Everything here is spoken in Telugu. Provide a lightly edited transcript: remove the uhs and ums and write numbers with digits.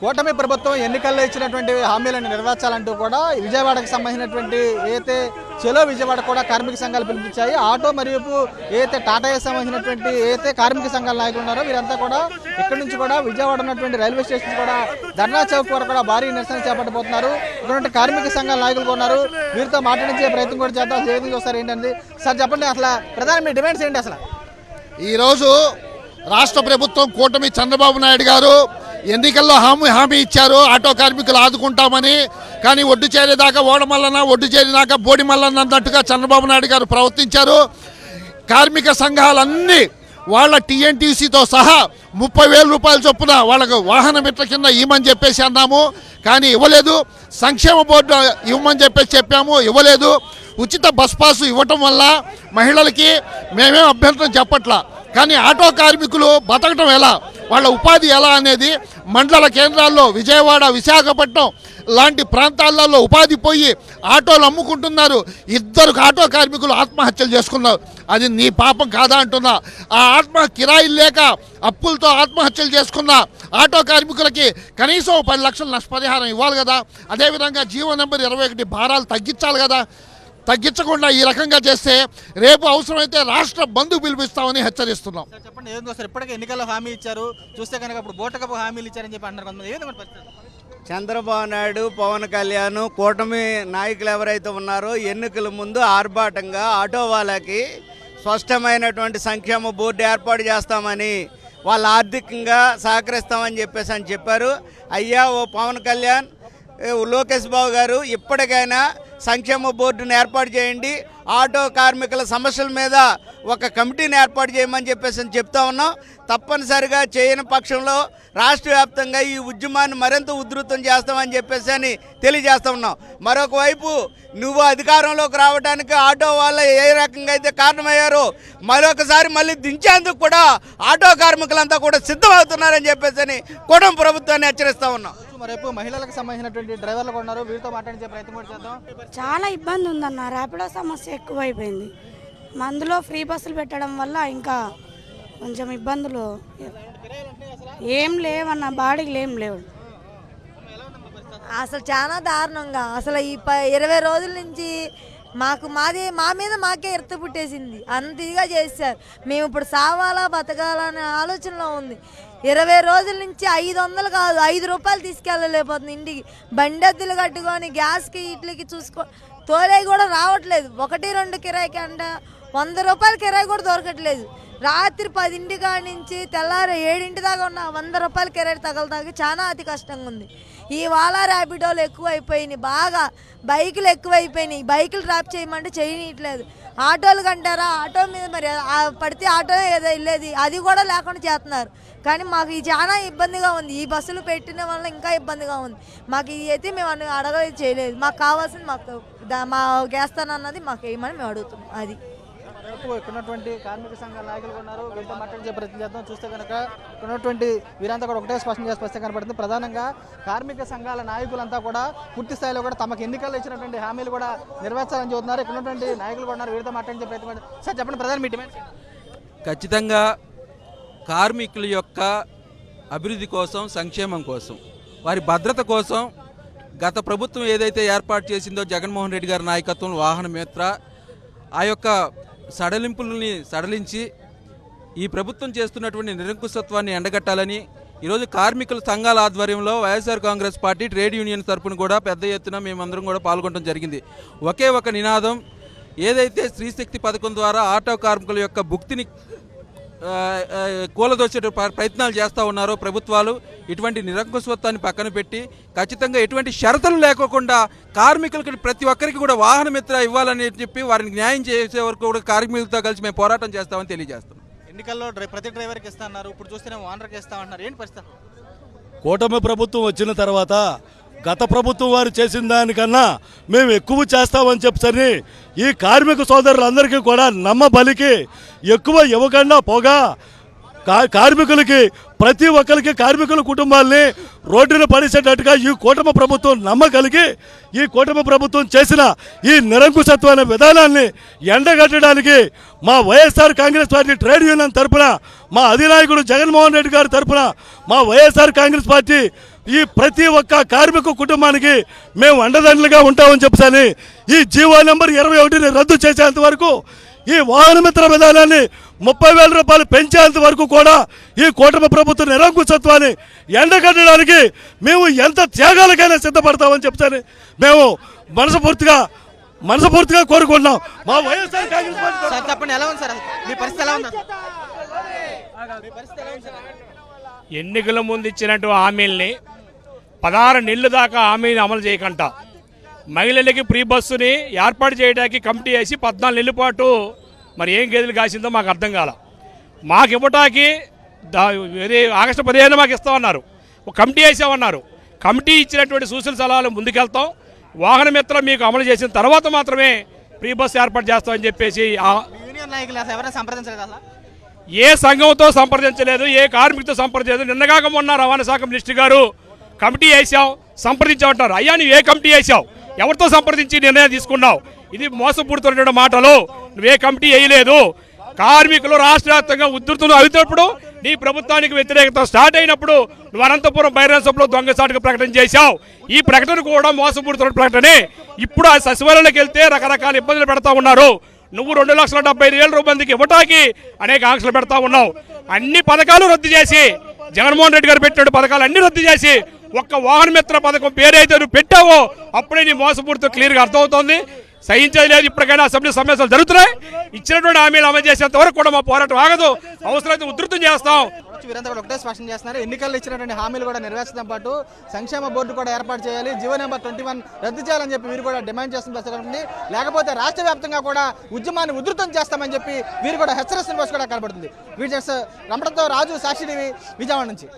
కూటమి ప్రభుత్వం ఎన్నికల్లో ఇచ్చినటువంటి హామీలను నెరవేర్చాలంటూ కూడా విజయవాడకు సంబంధించినటువంటి ఏదైతే చెలో విజయవాడ కూడా కార్మిక సంఘాలు పిలిపించాయి. ఆటో మరియు ఏదైతే టాటాకి సంబంధించినటువంటి ఏదైతే కార్మిక సంఘాల నాయకులు ఉన్నారో వీరంతా కూడా ఇక్కడి నుంచి కూడా విజయవాడ ఉన్నటువంటి రైల్వే స్టేషన్ కూడా ధర్నా చౌక్ వరకు కూడా భారీ నిరసన చేపట్టబోతున్నారు. ఇక్కడ కార్మిక సంఘాల నాయకులు ఉన్నారు, వీరితో మాట్లాడించే ప్రయత్నం కూడా చేద్దాం. ఏ విధంగా వస్తారు ఏంటండి సార్ చెప్పండి, అసలు ప్రధాన మీ డిమాండ్స్ ఏంటి? అసలు ఈరోజు రాష్ట్ర ప్రభుత్వం కూటమి చంద్రబాబు నాయుడు గారు ఎన్నికల్లో హామీ ఇచ్చారు ఆటో కార్మికులు ఆదుకుంటామని. కానీ ఒడ్డు చేరేదాకా ఓడమల్లన, ఒడ్డు చేరినాక బోడి మల్లన్న అన్నట్టుగా చంద్రబాబు నాయుడు గారు ప్రవర్తించారు. కార్మిక సంఘాలన్నీ వాళ్ళ టీఎన్టీసీతో సహా 30,000 రూపాయల చొప్పున వాళ్ళకు వాహన మిత్ర కింద ఇవ్వమని చెప్పేసి అన్నాము, కానీ ఇవ్వలేదు. సంక్షేమ బోర్డు ఇవ్వమని చెప్పాము, ఇవ్వలేదు. ఉచిత బస్ పాసు ఇవ్వటం వల్ల మహిళలకి మేమేం అభ్యంతరం చెప్పట్లా, కానీ ఆటో కార్మికులు బతకటం ఎలా, వాళ్ళ ఉపాధి ఎలా అనేది మండల కేంద్రాల్లో విజయవాడ, విశాఖపట్నం లాంటి ప్రాంతాలలో ఉపాధి పోయి ఆటోలు అమ్ముకుంటున్నారు. 2 ఆటో కార్మికులు ఆత్మహత్యలు చేసుకున్నారు. అది నీ పాపం కాదా అంటున్నా. ఆ కిరాయిలు లేక అప్పులతో ఆత్మహత్యలు చేసుకున్న ఆటో కార్మికులకి కనీసం 10 లక్షల నష్టపరిహారం ఇవ్వాలి కదా. అదేవిధంగా జీవో నెంబర్ 21 భారాలు తగ్గించాలి కదా. తగ్గించకుండా ఈ రకంగా చేస్తే రేపు అవసరమైతే రాష్ట్ర బంధు పిలిపిస్తామని హెచ్చరిస్తున్నాం. చెప్పండి, ఏం సార్ ఇప్పటికే ఎన్నికల్లో హామీ ఇచ్చారు, చూస్తే కనుక ఇప్పుడు బోటకపు హామీలు ఇచ్చారని చెప్పి అంటారు కొంతమంది. చంద్రబాబు నాయుడు, పవన్ కళ్యాణ్, కూటమి నాయకులు ఎవరైతే ఉన్నారో ఎన్నికల ముందు ఆర్భాటంగా ఆటో వాళ్ళకి స్పష్టమైనటువంటి సంక్షేమ బోర్డు ఏర్పాటు చేస్తామని, వాళ్ళు ఆర్థికంగా సహకరిస్తామని చెప్పారు. అయ్యా ఓ పవన్ కళ్యాణ్, లోకేష్ బాబు గారు, ఇప్పటికైనా సంక్షేమ బోర్డును ఏర్పాటు చేయండి, ఆటో కార్మికుల సమస్యల మీద ఒక కమిటీని ఏర్పాటు చేయమని చెప్తా ఉన్నాం. తప్పనిసరిగా చేయని పక్షంలో రాష్ట్ర వ్యాప్తంగా ఈ ఉద్యమాన్ని మరింత ఉధృతం చేస్తామని అని తెలియజేస్తూ ఉన్నాం. మరొక వైపు నువ్వు అధికారంలోకి రావడానికి ఆటో వాళ్ళ ఏ రకంగా అయితే కారణమయ్యారో మరొకసారి మళ్ళీ దించేందుకు కూడా ఆటో కార్మికులంతా కూడా సిద్ధమవుతున్నారని అని కూటమి ప్రభుత్వాన్ని హెచ్చరిస్తూ ఉన్నాం. రేపు మహిళలకు సంబంధించినటువంటి డ్రైవర్లు ఉన్నారు, వీరితో మాట్లాడించే ప్రయత్నం కూడా చేద్దాం. చాలా ఇబ్బంది ఉందన్న, ర్యాపిడో సమస్య ఎక్కువైపోయింది. మందులో ఫ్రీ బస్సులు పెట్టడం వల్ల ఇంకా కొంచెం ఇబ్బందులు ఏం లేవన్న, బాడీకి ఏం లేవు. అసలు చాలా దారుణంగా, అసలు ఈ 20 రోజుల నుంచి మా మీద మాకే ఎర్త పుట్టేసింది. అంత ఇదిగా చేశారు. మేము ఇప్పుడు సావాలా బతకాలనే ఆలోచనలో ఉంది. 20 రోజుల నుంచి 500 కాదు 5 రూపాయలు తీసుకెళ్ళలేకపోతుంది ఇంటికి. బండెద్దులు కట్టుకొని గ్యాస్కి ఇట్లకి తోలే కూడా రావట్లేదు. 1-2 కిరాయికి అంట 100 రూపాయల కిరాయి కూడా దొరకట్లేదు. రాత్రి 10 కాడి నుంచి తెల్లారి 7 దాకా ఉన్న 100 రూపాయల కిరాయి తగలదాకి చాలా అతి కష్టంగా ఉంది. ఈ వాలా ర్యాపిడోలు ఎక్కువైపోయినాయి, బాగా బైకులు ఎక్కువైపోయినాయి. బైకులు డ్రాప్ చేయమంటే చేయనీయట్లేదు. ఆటోలు కంటారా, ఆటో మీద మరి పడితే ఆటో ఏదో వెళ్ళేది అది కూడా లేకుండా చేస్తున్నారు. కానీ మాకు ఇది చాలా ఇబ్బందిగా ఉంది. ఈ బస్సులు పెట్టిన వల్ల ఇంకా ఇబ్బందిగా ఉంది. మాకు ఇది అయితే మేము అడగలేదు, చేయలేదు. మాకు కావాల్సింది మా వేస్తానన్నది మాకు వేయమని మేము అడుగుతున్నాం. అది ఉన్నటువంటి కార్మిక సంఘాల నాయకులు ఉన్నారు, వీరితో మాట్లాడే ప్రయత్నం చేద్దాం. చూస్తే కనుక ఉన్నటువంటి వీరంతా కూడా ఒకటే స్పష్టంగా కనపడుతుంది. ప్రధానంగా కార్మిక సంఘాల నాయకులంతా కూడా పూర్తి స్థాయిలో కూడా తమకు ఎన్నికల్లో ఇచ్చినటువంటి హామీలు కూడా నెరవేర్చాలని చెబుతున్నారు. ఇక్కడ ఉన్నటువంటి నాయకులు కూడా ఉన్నారు, వీరితో మాట్లాడే ప్రయత్నం. సార్ చెప్పండి, ప్రధాన మీ డిమాండ్స్? ఖచ్చితంగా కార్మికుల యొక్క అభివృద్ధి కోసం, సంక్షేమం కోసం, వారి భద్రత కోసం గత ప్రభుత్వం ఏదైతే ఏర్పాటు చేసిందో జగన్మోహన్ రెడ్డి గారి నాయకత్వంలో వాహన మిత్ర, ఆ యొక్క సడలింపులని సడలించి ఈ ప్రభుత్వం చేస్తున్నటువంటి నిరంకుశత్వాన్ని ఎండగట్టాలని ఈరోజు కార్మికుల సంఘాల ఆధ్వర్యంలో YSR Congress party trade union తరఫున కూడా పెద్ద ఎత్తున మేమందరం కూడా పాల్గొనడం జరిగింది. ఒకే ఒక నినాదం, ఏదైతే స్త్రీశక్తి పథకం ద్వారా ఆటో కార్మికుల యొక్క భుక్తిని కూలదోసే ప్రయత్నాలు చేస్తూ ఉన్నారో ప్రభుత్వాలు, ఇటువంటి నిరంకుశత్వాన్ని పక్కన పెట్టి ఖచ్చితంగా ఎటువంటి షరతులు లేకోకుండా కార్మికులకి ప్రతి ఒక్కరికి కూడా వాహన మిత్ర ఇవ్వాలని చెప్పి వారిని న్యాయం చేసే వరకు కూడా కార్మికులతో కలిసి మేము పోరాటం చేస్తామని తెలియజేస్తాం. ఎన్నికల్లో ప్రతి డ్రైవర్కి ఇస్తా అన్నారు, ఇప్పుడు చూస్తేనే ఓనర్కి ఇస్తామంటున్నారు. ఏంటి పరిస్థితి? కూటమి ప్రభుత్వం వచ్చిన తర్వాత గత ప్రభుత్వం వారు చేసిన దానికన్నా మేము ఎక్కువ చేస్తామని చెప్పని ఈ కార్మిక సోదరులందరికీ కూడా నమ్మబలికి ఎక్కువ ఇవ్వకుండా పోగా కార్మికులకి ప్రతి ఒక్కరికి కార్మికుల కుటుంబాల్ని రోడ్డున పడేసేటట్టుగా ఈ కూటమి ప్రభుత్వం నమ్మగలిగి ఈ కూటమి ప్రభుత్వం చేసిన ఈ నిరంకుశత్వమైన విధానాన్ని ఎండగట్టడానికి మా YSR Congress party trade union తరఫున, మా అధినాయకుడు జగన్మోహన్ రెడ్డి గారి తరఫున, మా వైఎస్ఆర్ కాంగ్రెస్ పార్టీ ఈ ప్రతి ఒక్క కార్మిక కుటుంబానికి మేము అండదండలుగా ఉంటామని చెప్పని ఈ జీవో నెంబర్ 21ని రద్దు చేసేంత వరకు ఈ వాహన మిత్ర విధానాన్ని 30,000 రూపాయలు పెంచేంత వరకు కూడా ఈ కూటమి ప్రభుత్వ నిరంకుశత్వాన్ని ఎండగట్టడానికి మేము ఎంత త్యాగాలకైనా సిద్ధపడతామని చెప్తాను మేము మనస్ఫూర్తిగా కోరుకుంటున్నాం. మా వైఎస్ఆర్ కాంగ్రెస్ పార్టీ సార్ చెప్పండి, ఎలా ఉంది సార్ మీ పరిస్థితి ఎలా ఉంది? ఎన్నికల ముందు ఇచ్చినట్టు హామీల్ని 16 నెలల దాకా హామీని అమలు చేయకుండా మహిళలకి ఫ్రీ బస్సుని ఏర్పాటు చేయడానికి కమిటీ వేసి 14 నెలల పాటు మరి ఏం గేదెలు కాసిందో మాకు అర్థం కాల. మాకు ఇవ్వటానికి ఆగస్టు 15 మాకు ఇస్తామన్నారు, ఒక కమిటీ వేసామన్నారు. కమిటీ ఇచ్చినటువంటి సూచన సలహాలు ముందుకెళ్తాం, వాహన మిత్రం మీకు అమలు చేసిన తర్వాత మాత్రమే ఫ్రీ బస్సు ఏర్పాటు చేస్తామని చెప్పేసి యూనియన్ నాయకులు ఎవరైనా సంప్రదించలేదు అసలు? ఏ సంఘంతో సంప్రదించలేదు, ఏ కార్మికుతో సంప్రదించలేదు. నిన్నగాక మొన్న రవాణా శాఖ మినిస్టర్ గారు కమిటీ వేసాం సంప్రదించామంటారు. అయ్యా నువ్వు ఏ కమిటీ వేసావు, ఎవరితో సంప్రదించి నిర్ణయం తీసుకున్నావు? ఇది మోసపూడుతున్నటువంటి మాటలు. నువ్వే కమిటీ వేయలేదు. కార్మికులు రాష్ట్ర వ్యాప్తంగా ఉధృతులు అవుతున్నప్పుడు నీ ప్రభుత్వానికి వ్యతిరేకత స్టార్ట్ అయినప్పుడు నువ్వు అనంతపురం బహిరంగ సభలో దొంగసాటుగా ప్రకటన చేశావు. ఈ ప్రకటన కూడా మోసపూడుతున్న ప్రకటనే. ఇప్పుడు ఆ సచివాలయంలోకి వెళ్తే రకరకాల ఇబ్బందులు పెడతా ఉన్నారు. నువ్వు 2,75,000 మందికి ఇవ్వటానికి అనేక ఆంక్షలు పెడతా ఉన్నావు. అన్ని పథకాలు రద్దు చేసి జగన్మోహన్ రెడ్డి గారు పెట్టిన పథకాలు అన్ని రద్దు చేసి ఒక్క వాహన మిత్ర పథకం పేరైతే నువ్వు పెట్టావో అప్పుడే నీ మోసపూరితో క్లియర్గా అర్థమవుతోంది. సహించేది లేదు. ఇప్పటికైనా అసెంబ్లీ సమావేశాలు జరుగుతున్నాయి. ఇచ్చినటువంటి హామీలు అమలు చేసేంత వరకు కూడా మా పోరాటం ఆగదు. అవసరమైతే ఉధృతం చేస్తాం. వీరంతా కూడా ఒకటే స్పష్టం చేస్తున్నారు, ఎన్నికల్లో ఇచ్చినటువంటి హామీలు కూడా నెరవేర్చడంతో పాటు సంక్షేమ బోర్డు కూడా ఏర్పాటు చేయాలి, జీవో నెంబర్ 21 రద్దు చేయాలని చెప్పి వీరు కూడా డిమాండ్ చేస్తుంది. లేకపోతే రాష్ట్ర వ్యాప్తంగా కూడా ఉద్యమాన్ని ఉధృతం చేస్తామని చెప్పి వీరు కూడా హెచ్చరిస్తున్న కూడా కనబడుతుంది. వీరు రమణతో రాజు, సాక్షి టీవీ, విజయవాడ నుంచి.